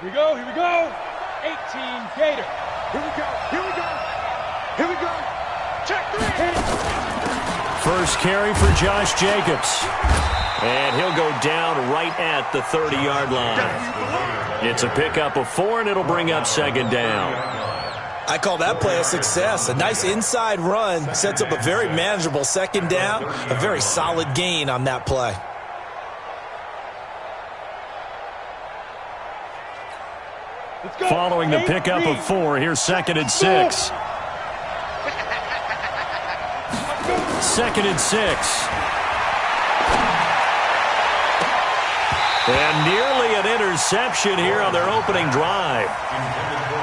Here we go, here we go. 18 Gator. Here we go, here we go. Here we go. Check three. First carry for Josh Jacobs. And he'll go down right at the 30-yard line. It's a pickup of 4, and it'll bring up second down. I call that play a success. A nice inside run sets up a very manageable second down. A very solid gain on that play. Following the pickup of 4, here's 2nd and 6. 2nd and 6. And nearly an interception here on their opening drive.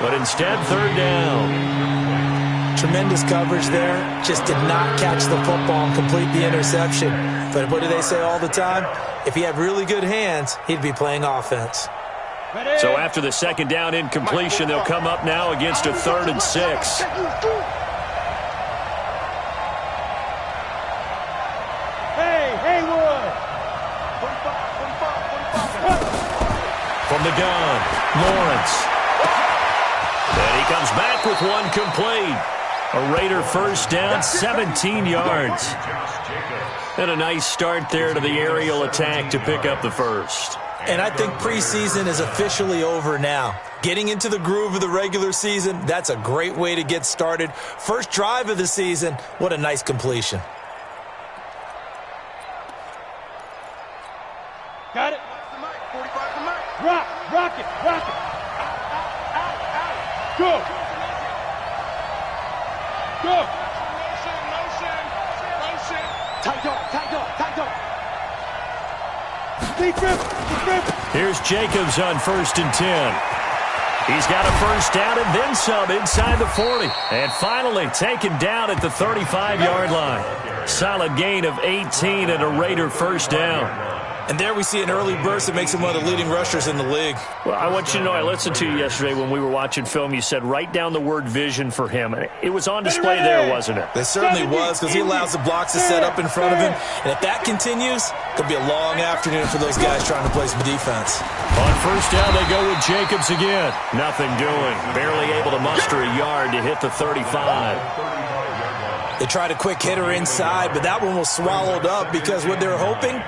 But instead, 3rd down. Tremendous coverage there. Just did not catch the football and complete the interception. But what do they say all the time? If he had really good hands, he'd be playing offense. So after the 2nd down incompletion, they'll come up now against a 3rd and 6. From the gun, Lawrence. And he comes back with one complete. A Raider first down, 17 yards. And a nice start there to the aerial attack to pick up the first. And I think preseason is officially over now. Getting into the groove of the regular season, that's a great way to get started. First drive of the season, what a nice completion. Got it. 45 to Mike. Rock it. Go. Motion. Tight dog. Here's Jacobs on 1st and 10. He's got a first down and then some inside the 40. And finally taken down at the 35-yard line. Solid gain of 18 and a Raider first down. And there we see an early burst that makes him one of the leading rushers in the league. Well, I want you to know, I listened to you yesterday when we were watching film. You said write down the word vision for him. It was on display there, wasn't it? It certainly was, because he allows the blocks to set up in front of him. And if that continues, it could be a long afternoon for those guys trying to play some defense. On first down, they go with Jacobs again. Nothing doing. Barely able to muster a yard to hit the 35. They tried a quick hitter inside, but that one was swallowed up because what they're hoping,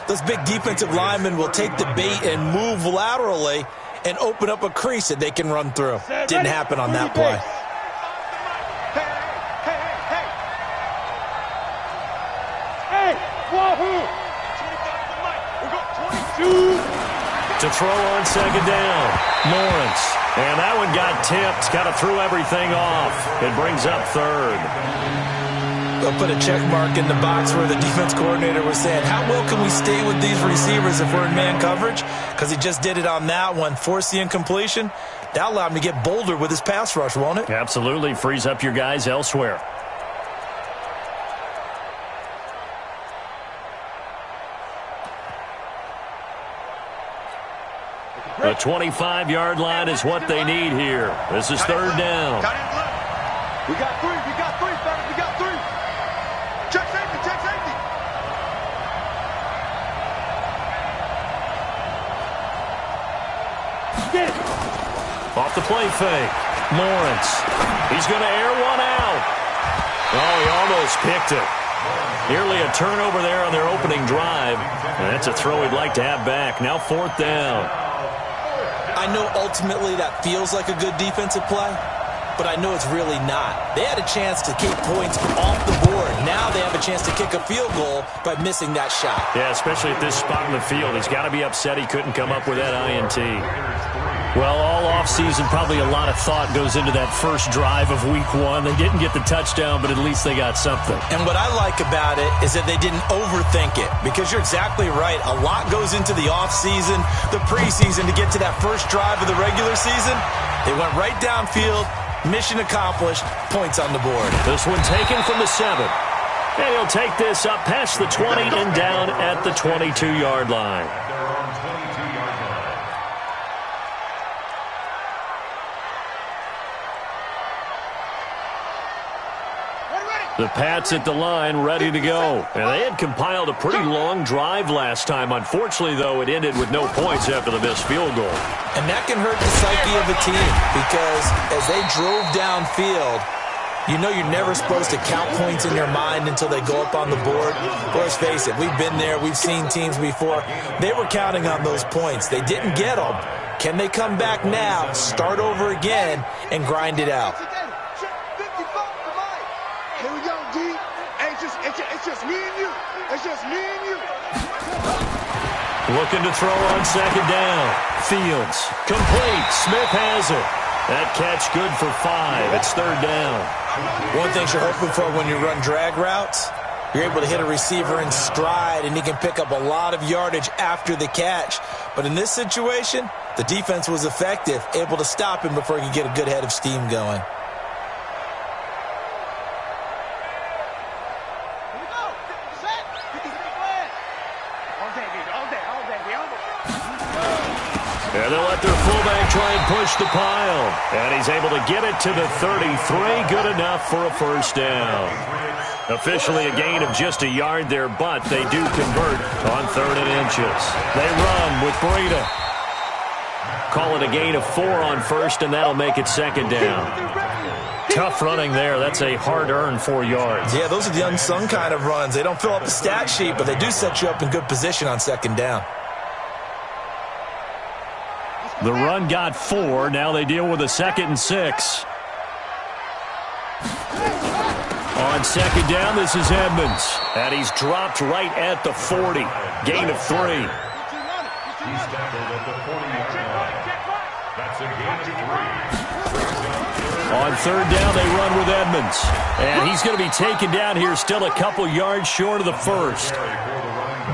those big defensive linemen will take the bait and move laterally and open up a crease that they can run through. Didn't happen on that play. Hey, wahoo! 25 to Mike. We'll go 22. To throw on 2nd down, Lawrence. And that one got tipped, kind of threw everything off. It brings up 3rd. They'll put a check mark in the box where the defense coordinator was saying, how well can we stay with these receivers if we're in man coverage? Because he just did it on that one, forced the incompletion. That allowed him to get bolder with his pass rush, won't it? Absolutely. Frees up your guys elsewhere. The 25-yard line is what they need here. This is 3rd down. We got 3, fellas, we got 3. Check safety. Get it. Off the play fake. Lawrence. He's going to air one out. Oh, he almost picked it. Nearly a turnover there on their opening drive. And that's a throw he'd like to have back. Now 4th down. I know ultimately that feels like a good defensive play, but I know it's really not. They had a chance to keep points off the board. Now they have a chance to kick a field goal by missing that shot. Yeah, especially at this spot in the field. He's got to be upset he couldn't come up with that INT. Well, all offseason, probably a lot of thought goes into that first drive of Week 1. They didn't get the touchdown, but at least they got something. And what I like about it is that they didn't overthink it, because you're exactly right. A lot goes into the offseason, the preseason, to get to that first drive of the regular season. They went right downfield. Mission accomplished. Points on the board. This one taken from the 7. And he'll take this up past the 20 and down at the 22-yard line. The Pats at the line, ready to go. And they had compiled a pretty long drive last time. Unfortunately, though, it ended with no points after the missed field goal. And that can hurt the psyche of a team because as they drove downfield, you know you're never supposed to count points in your mind until they go up on the board. But let's face it, we've been there. We've seen teams before. They were counting on those points. They didn't get them. Can they come back now, start over again, and grind it out? Here we go, D. Hey, it's just me and you. It's just me and you. Looking to throw on second down. Fields, complete. Smith has it. That catch good for 5. It's third down. One thing you're hoping for when you run drag routes, you're able to hit a receiver in stride, and he can pick up a lot of yardage after the catch. But in this situation, the defense was effective, able to stop him before he could get a good head of steam going. And they'll let their fullback try and push the pile. And he's able to get it to the 33. Good enough for a first down. Officially a gain of just a yard there, but they do convert on 3rd and inches. They run with Breida. Call it a gain of 4 on first, and that'll make it second down. Tough running there. That's a hard-earned 4 yards. Yeah, those are the unsung kind of runs. They don't fill up the stat sheet, but they do set you up in good position on second down. The run got 4. Now they deal with a 2nd and 6. On second down, this is Edmonds. And he's dropped right at the 40. Gain of 3. He's tackled at the 40-yard line. That's a gain of 3. On third down, they run with Edmonds. And he's going to be taken down here, still a couple yards short of the first.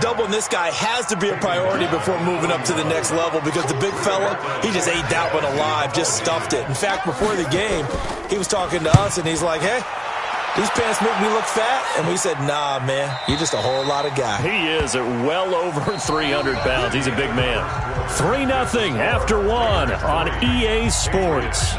Doubling this guy has to be a priority before moving up to the next level because the big fella, he just ate that one alive, just stuffed it. In fact, before the game, he was talking to us, and he's like, hey, these pants make me look fat. And we said, nah, man, you're just a whole lot of guy. He is at well over 300 pounds. He's a big man. 3-0 after 1 on EA Sports.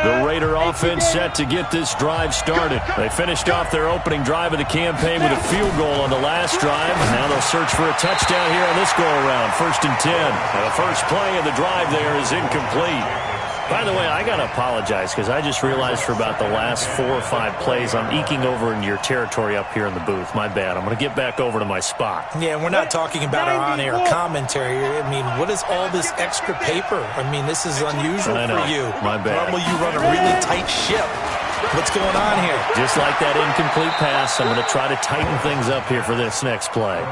The Raider offense set to get this drive started. They finished off their opening drive of the campaign with a field goal on the last drive. Now they'll search for a touchdown here on this go-around. 1st and 10. And the first play of the drive there is incomplete. By the way, I got to apologize because I just realized for about the last 4 or 5 plays I'm eking over into your territory up here in the booth. My bad. I'm going to get back over to my spot. Yeah, and we're not talking about our on-air commentary. I mean, what is all this extra paper? I mean, this is unusual for you. My bad. Normally you run a really tight ship. What's going on here? Just like that incomplete pass, I'm going to try to tighten things up here for this next play.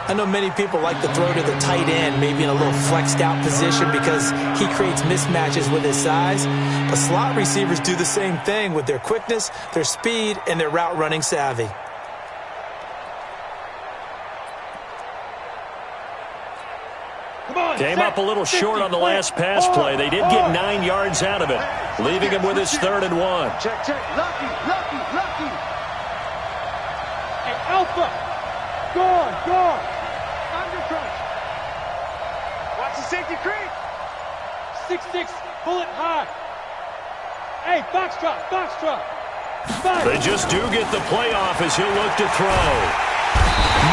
I know many people like to throw to the tight end, maybe in a little flexed out position because he creates mismatches with his size. But slot receivers do the same thing with their quickness, their speed, and their route running savvy. Came up a little short on the last pass play. They did get 9 yards out of it, leaving him with his 3rd and 1. Check. Lucky. Hey, Alpha. Go on. Under crunch. Watch the safety creep. 6-6, bullet high. Hey, box drop. Fire. They just do get the playoff as he'll look to throw.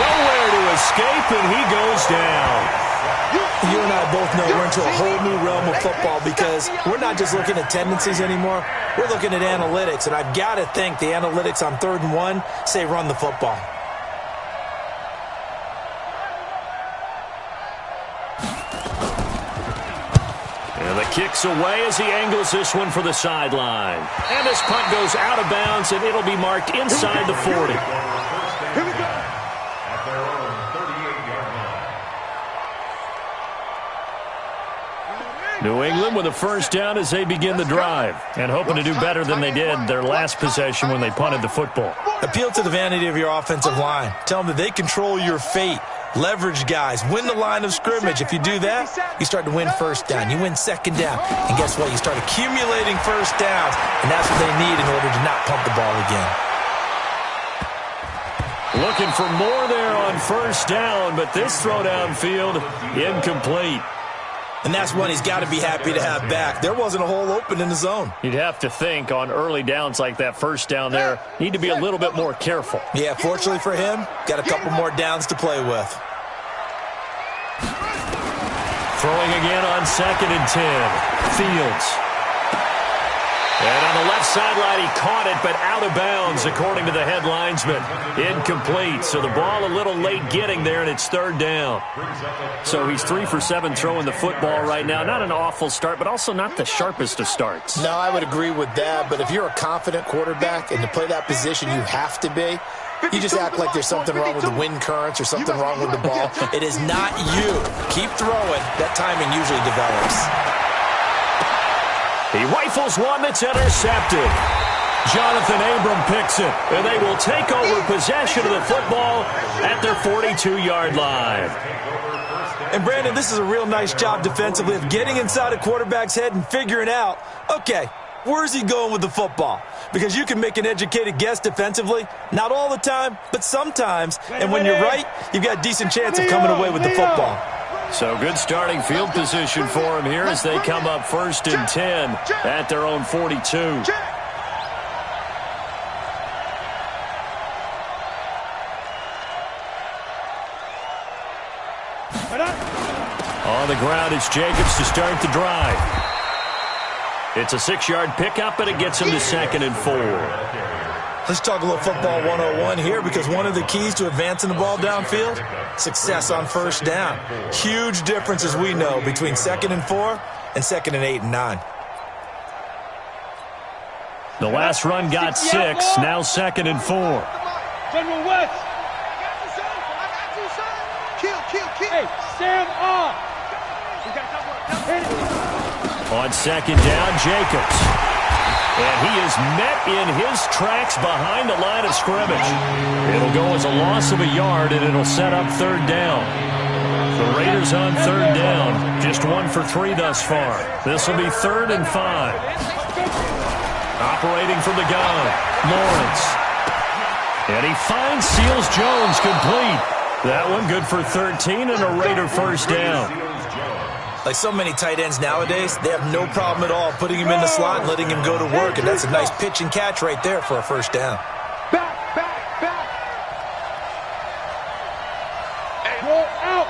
Nowhere to escape, and he goes down. You and I both know we're into a whole new realm of football because we're not just looking at tendencies anymore. We're looking at analytics, and I've got to think the analytics on 3rd and 1 say run the football. And the kick's away as he angles this one for the sideline. And this punt goes out of bounds, and it'll be marked inside the 40. Here we go. At their own 38-yard line. New England with a first down as they begin the drive, and hoping to do better than they did their last possession when they punted the football. Appeal to the vanity of your offensive line. Tell them that they control your fate. Leverage guys. Win the line of scrimmage. If you do that, you start to win first down. You win second down. And guess what? You start accumulating first downs, and that's what they need in order to not punt the ball again. Looking for more there on first down, but this throw downfield incomplete. And that's one he's got to be happy to have back. There wasn't a hole open in the zone. You'd have to think on early downs like that first down there, need to be a little bit more careful. Yeah, fortunately for him, got a couple more downs to play with. Throwing again on 2nd and 10. Fields. And on the left sideline, he caught it, but out of bounds, according to the head linesman. Incomplete, so the ball a little late getting there, and it's 3rd down. So he's 3 for 7 throwing the football right now. Not an awful start, but also not the sharpest of starts. No, I would agree with that, but if you're a confident quarterback and to play that position, you have to be. You just act like there's something wrong with the wind currents or something wrong with the ball. It is not you. Keep throwing. That timing usually develops. He rifles one that's intercepted. Jonathan Abram picks it, and they will take over possession of the football at their 42-yard line. And, Brandon, this is a real nice job defensively of getting inside a quarterback's head and figuring out, okay, where's he going with the football? Because you can make an educated guess defensively. Not all the time, but sometimes. And when you're right, you've got a decent chance of coming away with the football. So good starting field position for him here as they come up 1st and 10 at their own 42. On the ground, it's Jacobs to start the drive. It's a 6-yard pickup, and it gets him to 2nd and 4. Let's talk a little football 101 here, because one of the keys to advancing the ball downfield, success on 1st down. Huge difference, as we know, between 2nd and 4 and 2nd and 8 and 9. The last run got 6, now 2nd and 4. General West. Kill. Hey, Sam off. On 2nd down, Jacobs. And he is met in his tracks behind the line of scrimmage. It'll go as a loss of a yard, and it'll set up 3rd down. The Raiders on 3rd down, just 1 for 3 thus far. This will be 3rd and 5. Operating from the gun, Lawrence. And he finds Seals Jones complete. That one good for 13 and a Raider 1st down. Like so many tight ends nowadays, they have no problem at all putting him in the slot and letting him go to work, and that's a nice pitch and catch right there for a 1st down. Back. Roll out.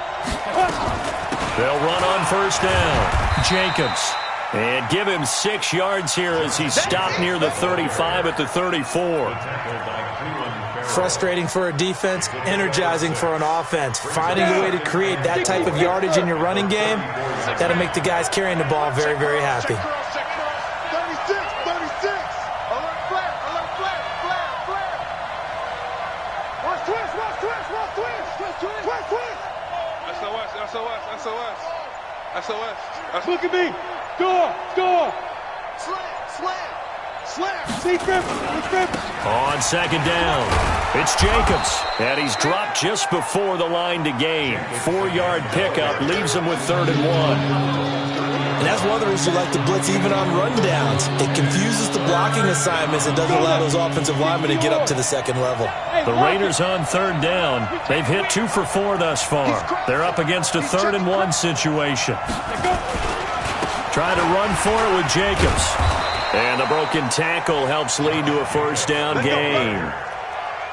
They'll run on 1st down. Jacobs. And give him 6 yards here as he's stopped near the 35 at the 34. Frustrating for a defense, energizing for an offense. Finding a way to create that type of yardage in your running game, that'll make the guys carrying the ball very, very happy. 36. Alert flare. Watch twist. SOS. Look at me. Door. Slam. See Griffin. On 2nd down, it's Jacobs. And he's dropped just before the line to gain. 4-yard pickup leaves him with 3rd and 1. And that's one of the reasons you like to blitz even on rundowns. It confuses the blocking assignments and doesn't allow those offensive linemen to get up to the 2nd level. The Raiders on 3rd down. They've hit 2 for 4 thus far. They're up against a 3rd and 1 situation. Trying to run for it with Jacobs. And the broken tackle helps lead to a 1st down gain.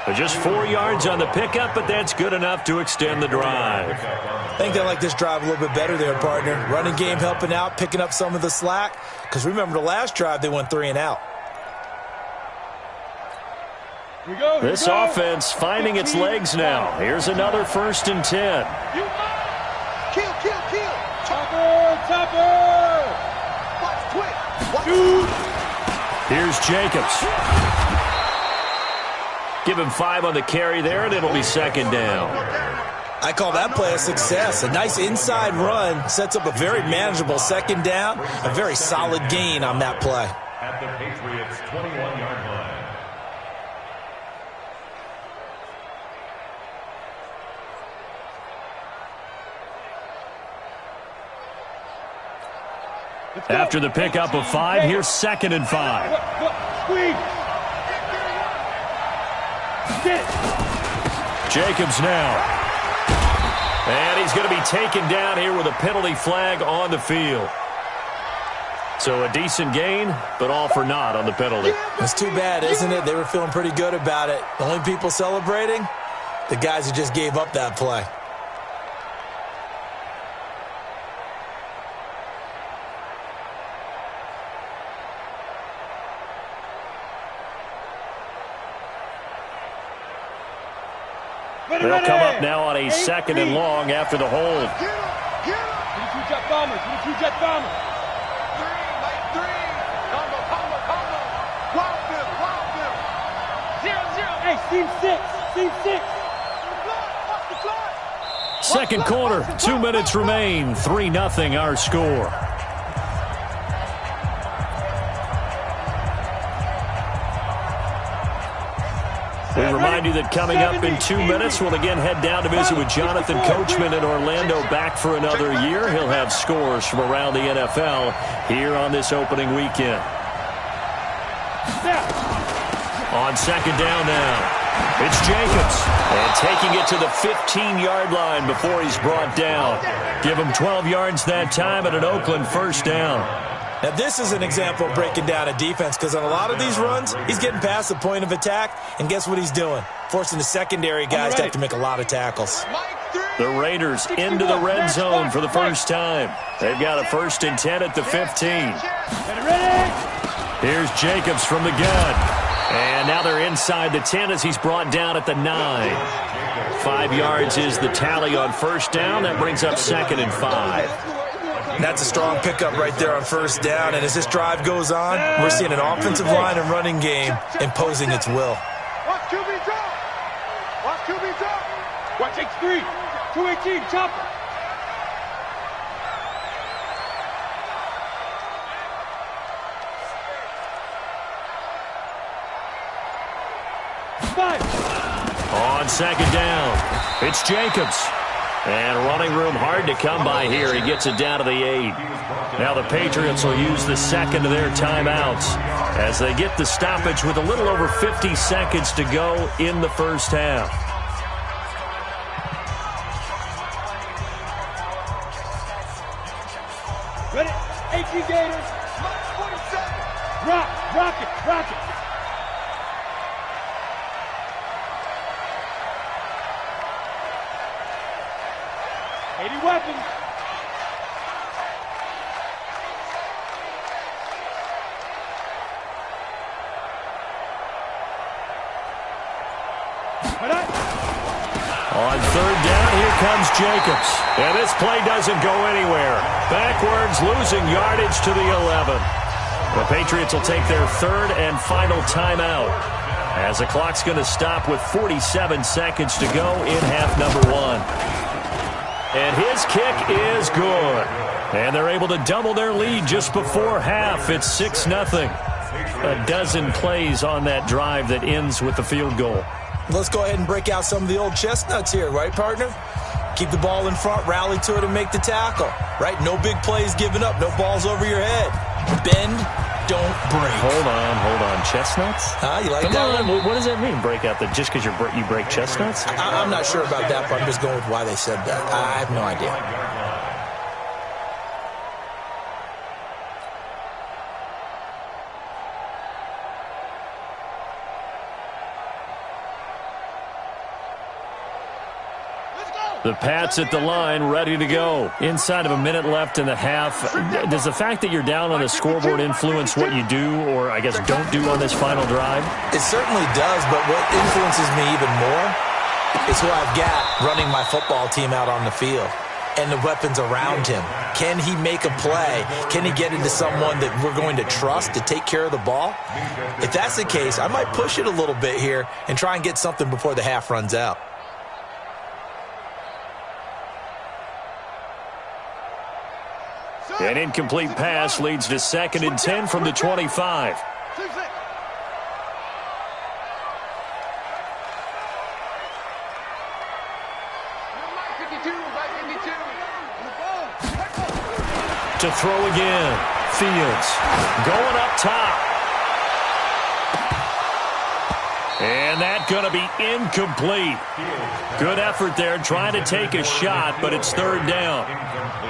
But just 4 yards on the pickup, but that's good enough to extend the drive. I think they like this drive a little bit better there, partner. Running game helping out, picking up some of the slack. Because remember the last drive, they went 3 and out. This offense finding its legs now. Here's another 1st and 10. Kill. Topper. Watch twist. Here's Jacobs. Give him 5 on the carry there, and it'll be 2nd down. I call that play a success. A nice inside run sets up a very manageable 2nd down. A very solid gain on that play. At the Patriots' 21-yard line. After the pickup of 5, here's 2nd and 5. Jacobs now. And he's going to be taken down here with a penalty flag on the field. So a decent gain, but all for naught on the penalty. It's too bad, isn't it? They were feeling pretty good about it. The only people celebrating, the guys who just gave up that play. They'll come up now on a 2nd and long after the hold. 22 jet bombers, 22 jet bombers. 3, combo. Wild 0-0. Hey, team 6. Second quarter, 2 minutes remain. 3-0 our score. We remind you that coming up in 2 minutes, we'll again head down to visit with Jonathan Coachman in Orlando, back for another year. He'll have scores from around the NFL here on this opening weekend. On 2nd down now, it's Jacobs. And taking it to the 15-yard line before he's brought down. Give him 12 yards that time and an Oakland 1st down. Now, this is an example of breaking down a defense, because on a lot of these runs, he's getting past the point of attack, and guess what he's doing? Forcing the secondary guys to have to make a lot of tackles. The Raiders into the red zone for the first time. They've got a 1st and 10 at the 15. Here's Jacobs from the gun. And now they're inside the 10 as he's brought down at the 9. 5 yards is the tally on 1st down. That brings up 2nd and 5. That's a strong pickup right there on 1st down. And as this drive goes on, we're seeing an offensive line and running game imposing its will. Watch QB drop. Watch X3. 218, chopper. On 2nd down, it's Jacobs. And running room hard to come by here. He gets it down to the 8. Now the Patriots will use the 2nd of their timeouts as they get the stoppage with a little over 50 seconds to go in the 1st half. Ready? 18 Gators. 47. Rock it. 80 weapons. On 3rd down, here comes Jacobs. And this play doesn't go anywhere. Backwards, losing yardage to the 11. The Patriots will take their 3rd and final timeout, as the clock's going to stop with 47 seconds to go in half number 1. And his kick is good. And they're able to double their lead just before half. It's 6-0. A dozen plays on that drive that ends with the field goal. Let's go ahead and break out some of the old chestnuts here, right, partner? Keep the ball in front, rally to it, and make the tackle, right? No big plays given up, no balls over your head. Bend, don't break. Hold on. Chestnuts? You like Come that on. one? What does that mean, break out? Just because you break chestnuts? I'm not sure about that, but I'm just going with why they said that. I have no idea. The Pats at the line, ready to go. Inside of a minute left in the half. Does the fact that you're down on the scoreboard influence what you do, or I guess don't do on this final drive? It certainly does, but what influences me even more is who I've got running my football team out on the field and the weapons around him. Can he make a play? Can he get into someone that we're going to trust to take care of the ball? If that's the case, I might push it a little bit here and try and get something before the half runs out. An incomplete pass leads to 2nd and 10 from the 25. To throw again. Fields going up top. And that's going to be incomplete. Good effort there trying to take a shot, but it's third down.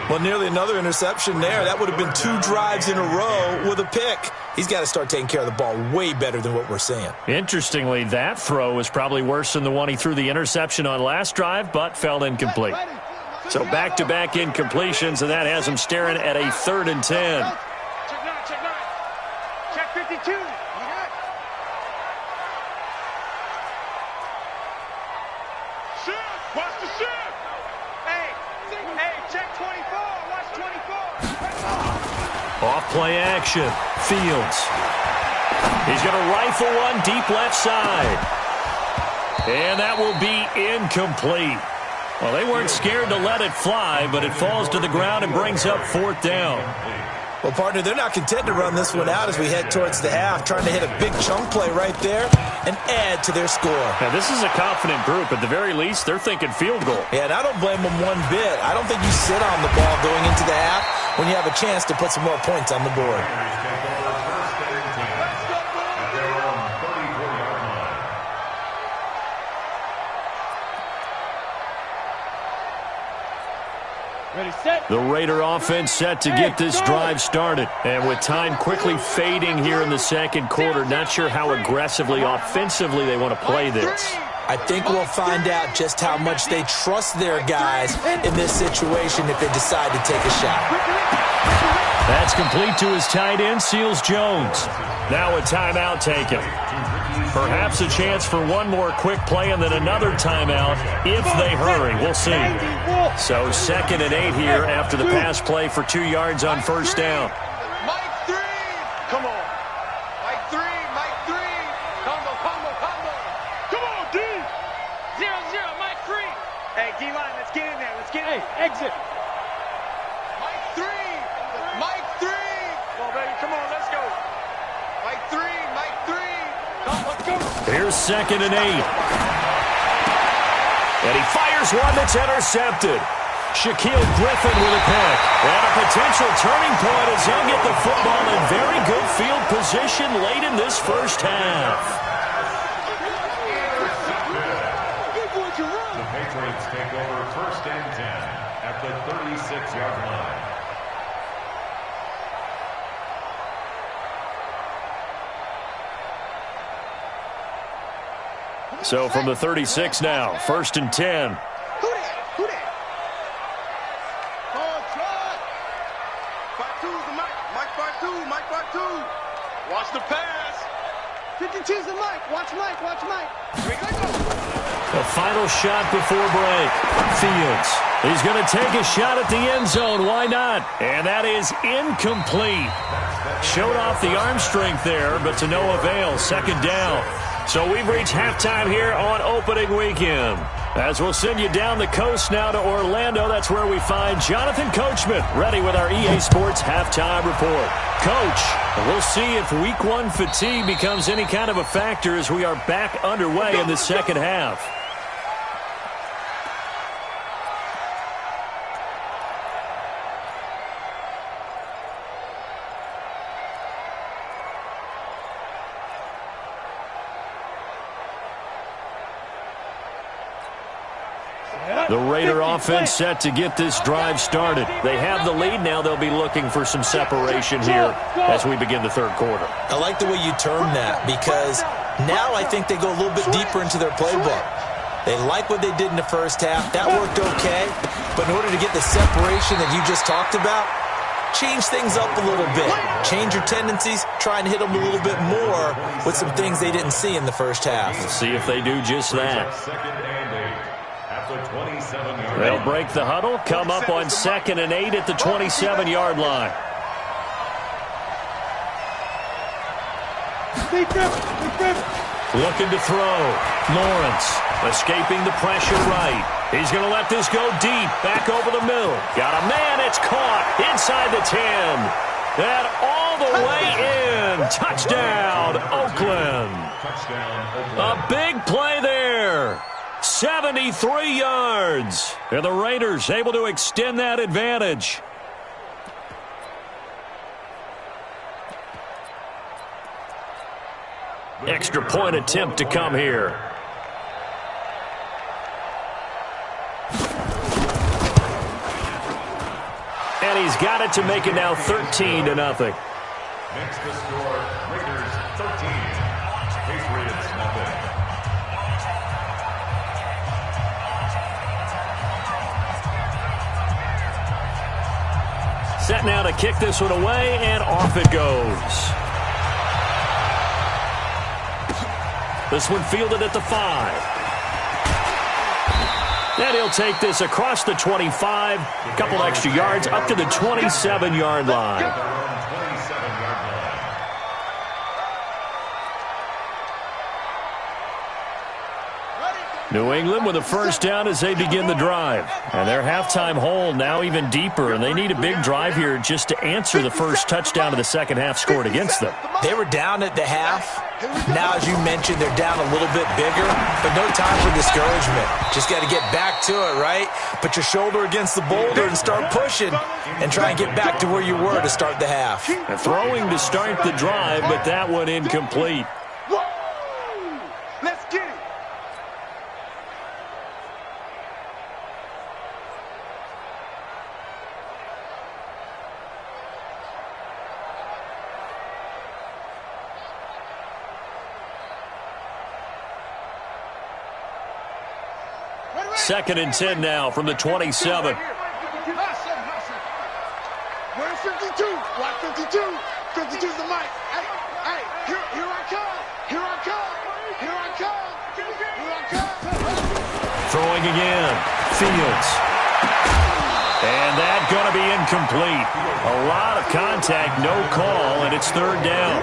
Well, nearly another interception there. That would have been 2 drives in a row with a pick. He's got to start taking care of the ball way better than what we're seeing. Interestingly, that throw was probably worse than the one he threw the interception on last drive, but fell incomplete. So back-to-back incompletions, and that has him staring at a 3rd and 10. Check 9, check 9. Check 52. Shift, watch the shift. Hey, check 24, watch 24. Off play action, Fields. He's going to rifle one deep left side. And that will be incomplete. Well, they weren't scared to let it fly, but it falls to the ground and brings up 4th down. Well, partner, they're not content to run this one out as we head towards the half, trying to hit a big chunk play right there and add to their score. Now, this is a confident group. At the very least, they're thinking field goal. Yeah, and I don't blame them one bit. I don't think you sit on the ball going into the half when you have a chance to put some more points on the board. The Raider offense set to get this drive started. And with time quickly fading here in the second quarter, not sure how aggressively, offensively they want to play this. I think we'll find out just how much they trust their guys in this situation if they decide to take a shot. That's complete to his tight end, Seals Jones. Now a timeout taken. Perhaps a chance for one more quick play and then another timeout if they hurry. We'll see. So 2nd and 8 here after the pass play for 2 yards on first down. Mike 3. Come on. Mike 3. Mike 3. Combo. Come on, D. 0-0. Mike 3. Hey, D-line, let's get in there. Let's get in. Hey, exit. Mike 3. Mike 3. Come on, baby. Come on, let's go. Mike 3. Mike 3. Let's go. Here's 2nd and 8. And he fires one that's intercepted. Shaquille Griffin with a pick. And a potential turning point as he'll get the football in very good field position late in this first half. The Patriots take over 1st and 10 at the 36-yard line. So from the 36 now, 1st and 10. Who that? Oh, try. 5-2's the Mike. Mike 5-2. Watch the pass. 52's the Mike. Watch Mike. Here we go. The final shot before break. Fields. He's going to take a shot at the end zone. Why not? And that is incomplete. Showed off the arm strength there, but to no avail. 2nd down. So we've reached halftime here on opening weekend. As we'll send you down the coast now to Orlando, that's where we find Jonathan Coachman ready with our EA Sports halftime report. Coach, we'll see if Week 1 fatigue becomes any kind of a factor as we are back underway in the second half. The Raider offense set to get this drive started. They have the lead. Now they'll be looking for some separation here as we begin the third quarter. I like the way you term that because now I think they go a little bit deeper into their playbook. They like what they did in the first half. That worked okay. But in order to get the separation that you just talked about, change things up a little bit. Change your tendencies. Try and hit them a little bit more with some things they didn't see in the first half. We'll see if they do just that. 2nd and 8 at the 27-yard line. They'll break the huddle, come up on 2nd and 8 at the 27-yard line. Looking to throw. Lawrence escaping the pressure right. He's going to let this go deep. Back over the middle. Got a man. It's caught inside the 10. And all the way in. Touchdown, Oakland. A big play there. 73 yards. And the Raiders able to extend that advantage. Extra point attempt to come here. And he's got it to make it now 13-0. Next to score, Raiders 13, Patriots nothing. Set now to kick this one away, and off it goes. This one fielded at the 5. And he'll take this across the 25, a couple extra yards, up to the 27-yard line. New England with a first down as they begin the drive. And their halftime hole now even deeper, and they need a big drive here just to answer the first touchdown of the second half scored against them. They were down at the half. Now, as you mentioned, they're down a little bit bigger, but no time for discouragement. Just got to get back to it, right? Put your shoulder against the boulder and start pushing and try and get back to where you were to start the half. And throwing to start the drive, but that one incomplete. Let's get it. Second and 10 now from the 27. Where's 52? Why 52? 52's the mic. Hey, here I come. Here I come. Here I come. Here I come. Throwing again. Fields. And that going to be incomplete. A lot of contact, no call, and it's third down.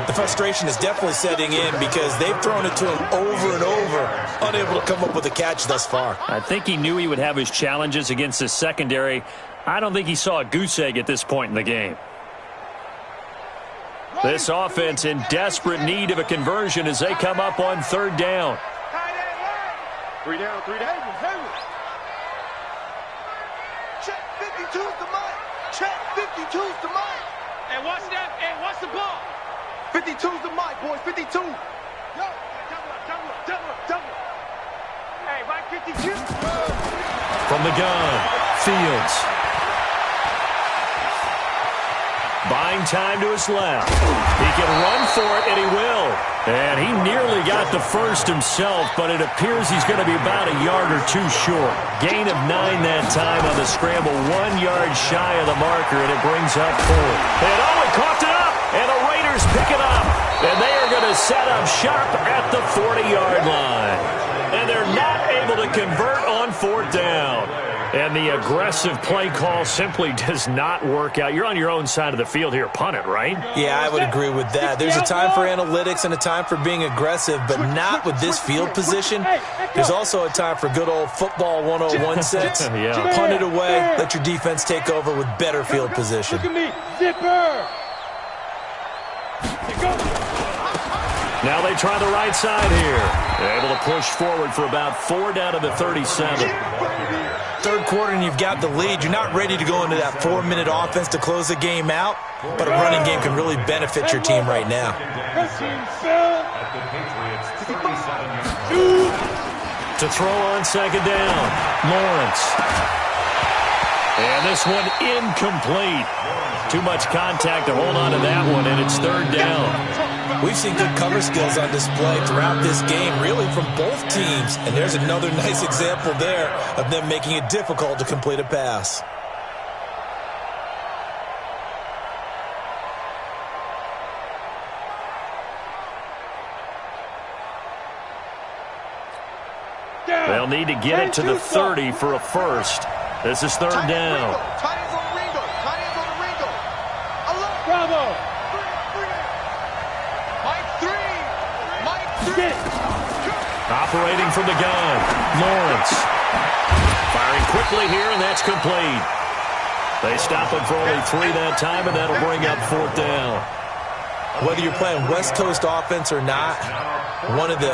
The frustration is definitely setting in because they've thrown it to him over and over, unable to come up with a catch thus far. I think he knew he would have his challenges against the secondary. I don't think he saw a goose egg at this point in the game. This offense in desperate need of a conversion as they come up on third down. 3 down, 3 down. Check 52's the mic. Check 52's the mic. And watch that. And watch the ball. 52's the mic, boys. 52. Yo, double up. Hey, Mike 52. From the gun, Fields. Buying time to his left. He can run for it, and he will. And he nearly got the first himself, but it appears he's going to be about a yard or two short. Gain of 9 that time on the scramble, 1 yard shy of the marker, and it brings up 4. And he coughed it up, and the Raiders pick it up. And they are going to set up shop at the 40-yard line. And they're not able to convert on fourth down. And the aggressive play call simply does not work out. You're on your own side of the field here. Punt it, right? Yeah, I would agree with that. There's a time for analytics and a time for being aggressive, but not with this field position. There's also a time for good old football 101 sense. Yeah. Punt it away. Let your defense take over with better field position. Look at me. Zipper. Now they try the right side here. They're able to push forward for about 4 down to the 37. Third quarter and you've got the lead. You're not ready to go into that 4-minute offense to close the game out, but a running game can really benefit your team right now. To throw on second down, Lawrence. And this one incomplete. Too much contact to hold on to that one, and it's third down. We've seen good cover skills on display throughout this game, really from both teams. And there's another nice example there of them making it difficult to complete a pass. They'll need to get it to the 30 for a first. This is third down. Bravo. Operating from the gun, Lawrence. Firing quickly here, and that's complete. They stop him for only 3 that time, and that'll bring up fourth down. Whether you're playing West Coast offense or not, one of the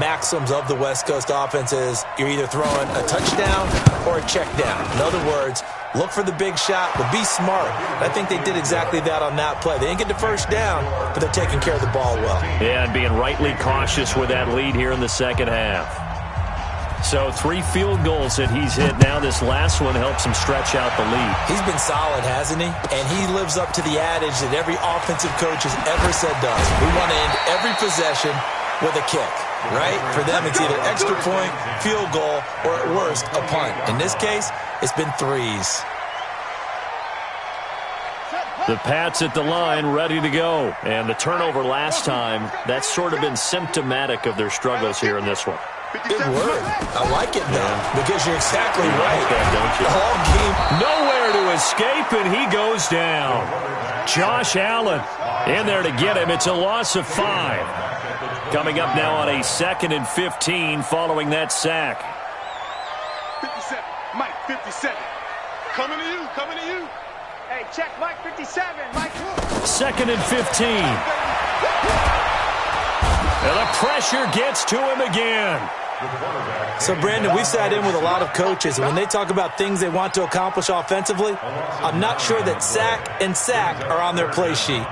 maxims of the West Coast offense is you're either throwing a touchdown or a check down. In other words, Look for the big shot, but be smart. I think they did exactly that on that play. They didn't get the first down, but they're taking care of the ball well. Yeah, and being rightly cautious with that lead here in the second half. So 3 field goals that he's hit now. This last one helps him stretch out the lead. He's been solid, hasn't he? And he lives up to the adage that every offensive coach has ever said does. We want to end every possession with a kick, right? For them, it's either extra point, field goal, or at worst, a punt. In this case, it's been 3s. The Pats at the line, ready to go. And the turnover last time, that's sort of been symptomatic of their struggles here in this one. Good word. I like it, though, because you're exactly right. Don't you? The whole game. Nowhere to escape, and he goes down. Josh Allen in there to get him. It's a loss of 5. Coming up now on a 2nd and 15 following that sack. 57, Mike, 57. Coming to you, coming to you. Hey, check Mike 57, Mike. 2nd and 15. And the pressure gets to him again. So, Brandon, we've sat in with a lot of coaches, and when they talk about things they want to accomplish offensively, I'm not sure that sack and sack are on their play sheet.